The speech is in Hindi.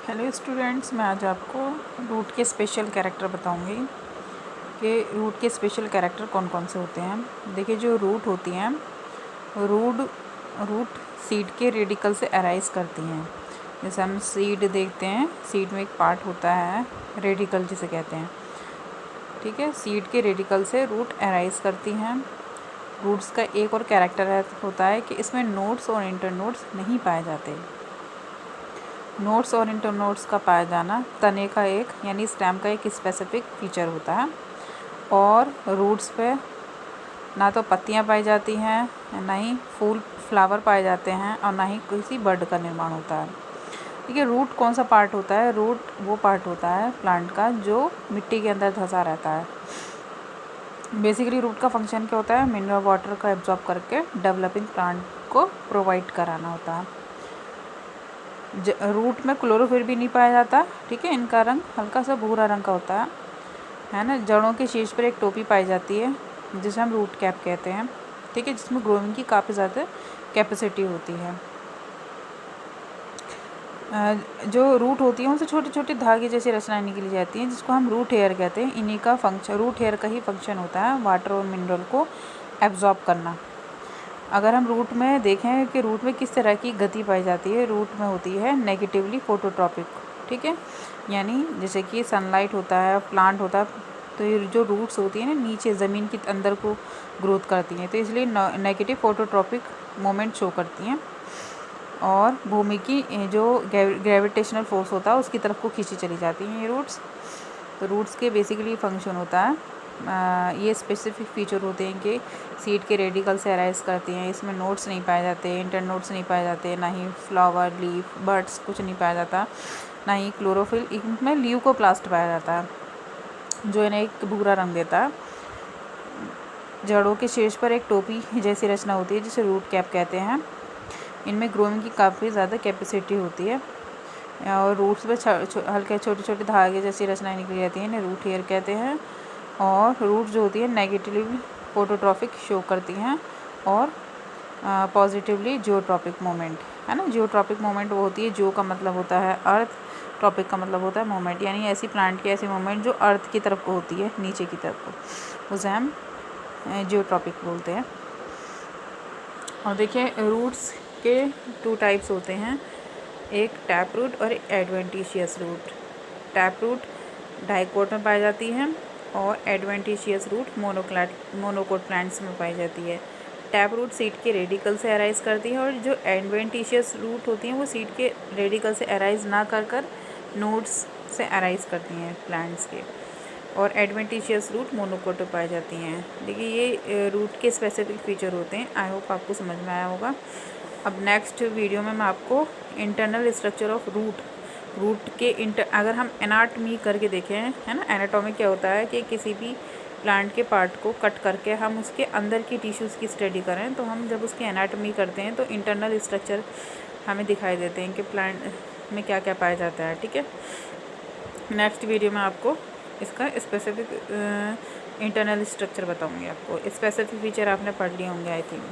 हेलो स्टूडेंट्स, मैं आज आपको रूट के स्पेशल कैरेक्टर बताऊंगी कि रूट के स्पेशल कैरेक्टर कौन कौन से होते हैं। देखिए, जो रूट होती हैं रूट सीड के रेडिकल से अराइज करती हैं। जैसे हम सीड देखते हैं, सीड में एक पार्ट होता है रेडिकल जिसे कहते हैं। ठीक है, सीड के रेडिकल से रूट अराइज करती हैं। रूट्स का एक और कैरेक्टर होता है कि इसमें नोड्स और इंटरनोड्स नहीं पाए जाते। नोड्स और इंटरनोड्स का पाया जाना तने का एक यानी स्टेम का एक स्पेसिफिक फीचर होता है। और रूट्स पे ना तो पत्तियां पाई जाती हैं, ना ही फूल फ्लावर पाए जाते हैं, और ना ही किसी बर्ड का निर्माण होता है। ठीक है, रूट कौन सा पार्ट होता है? रूट वो पार्ट होता है प्लांट का जो मिट्टी के अंदर धंसा रहता है। बेसिकली रूट का फंक्शन क्या होता है? मिनरल वाटर का एब्जॉर्ब करके डेवलपिंग प्लांट को प्रोवाइड कराना होता है। रूट में क्लोरोफिल भी नहीं पाया जाता। ठीक है, इनका रंग हल्का सा भूरा रंग का होता है ना। जड़ों के शीर्ष पर एक टोपी पाई जाती है जिसे हम रूट कैप कहते हैं। ठीक है, जिसमें ग्रोइंग की काफ़ी ज़्यादा कैपेसिटी होती है। जो रूट होती है उनसे छोटे छोटे धागे जैसी रचनाएं निकली जाती हैं जिसको हम रूट हेयर कहते हैं। इन्हीं का फंक्शन, रूट हेयर का ही फंक्शन होता है वाटर और मिनरल को एब्जॉर्ब करना। अगर हम रूट में देखें कि रूट में किस तरह की गति पाई जाती है, रूट में होती है नेगेटिवली फोटोट्रॉपिक। ठीक है, यानी जैसे कि सनलाइट होता है, प्लांट होता है, तो ये जो रूट्स होती हैं ना नीचे ज़मीन के अंदर को ग्रोथ करती हैं, तो इसलिए नेगेटिव फोटोट्रॉपिक मोमेंट शो करती हैं और भूमि की जो ग्रेविटेशनल फोर्स होता है उसकी तरफ को खींची चली जाती हैं ये रूट्स। तो रूट्स के बेसिकली फंक्शन होता है, ये स्पेसिफिक फीचर होते हैं कि सीड के रेडिकल से अराइज करती हैं। इसमें नोड्स नहीं पाए जाते, इंटर नोड्स नहीं पाए जाते, ना ही फ्लावर, लीफ, बर्ड्स कुछ नहीं पाया जाता, ना ही क्लोरोफिल। इनमें ल्यूकोप्लास्ट पाया जाता है जो इन्हें एक भूरा रंग देता है। जड़ों के शीर्ष पर एक टोपी जैसी रचना होती है जिसे रूट कैप कहते हैं। इनमें ग्रोइंग की काफ़ी ज़्यादा कैपेसिटी होती है और रूट्स पे हल्के छोटे छोटे धागे जैसी रचनाएं निकली जाती हैं, इन्हें रूट हेयर कहते हैं। और रूट जो होती है नेगेटिवली फोटोट्रॉपिक शो करती हैं और पॉजिटिवली जियोट्रॉपिक मोमेंट, है ना। जियोट्रॉपिक मोमेंट वो होती है, जो का मतलब होता है अर्थ, ट्रॉपिक का मतलब होता है मोमेंट, यानी ऐसी प्लांट की ऐसी मोमेंट जो अर्थ की तरफ को होती है, नीचे की तरफ को, उसे हम जियोट्रॉपिक बोलते हैं। और देखिए, रूट्स के 2 टाइप्स होते हैं, एक टैप रूट और एक adventitious root. Tap root dicot में पाई जाती है और एडवेंटिशियस रूट मोनोकोट प्लांट्स में पाई जाती है। टैप रूट सीड के रेडिकल से अराइज करती है और जो एडवेंटिशियस रूट होती हैं वो सीड के रेडिकल से अराइज ना कर नोड्स से अराइज करती हैं प्लांट्स के। और एडवेंटिशियस रूट मोनोकोट में पाई जाती हैं। देखिए, ये रूट के स्पेसिफिक फीचर होते हैं। आई होप आपको समझ में आया होगा। अब नेक्स्ट वीडियो में मैं आपको इंटरनल स्ट्रक्चर ऑफ रूट के अगर हम एनाटॉमी करके देखें, है ना, एनाटॉमी क्या होता है कि किसी भी प्लांट के पार्ट को कट करके हम उसके अंदर की टिश्यूज़ की स्टडी करें, तो हम जब उसकी एनाटॉमी करते हैं तो इंटरनल स्ट्रक्चर हमें दिखाई देते हैं कि प्लांट में क्या क्या पाया जाता है। ठीक है, नेक्स्ट वीडियो में आपको इसका स्पेसिफिक इंटरनल स्ट्रक्चर बताऊँगी। आपको स्पेसिफिक फीचर आपने पढ़ लिए होंगे आई थिंक।